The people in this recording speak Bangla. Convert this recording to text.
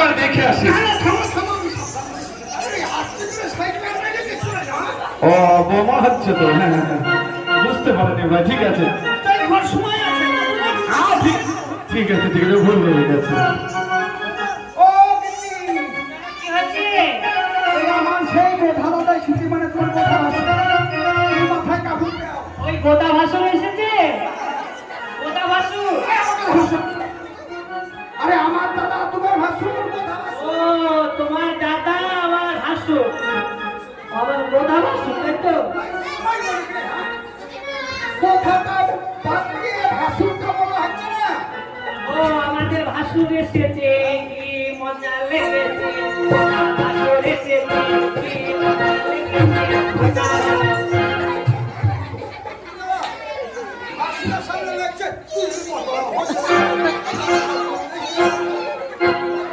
একবার দেখে আসি। ও বোমা হচ্ছে তো, হ্যাঁ বুঝতে পারেনি ভাই। ঠিক আছে ঠিক আছে ঠিক আছে, ভুল হয়ে গেছে। গোটা ভাসুর এসেছে, গোটা ভাসুর। আরে আমার দাদা তোমার ভাসুর। ও তোমার দাদা আমার ভাসুর, আমার গোটা ভাসুর, তাই তো? ও আমাদের ভাসুর এসেছে, কি মজা লেগেছে।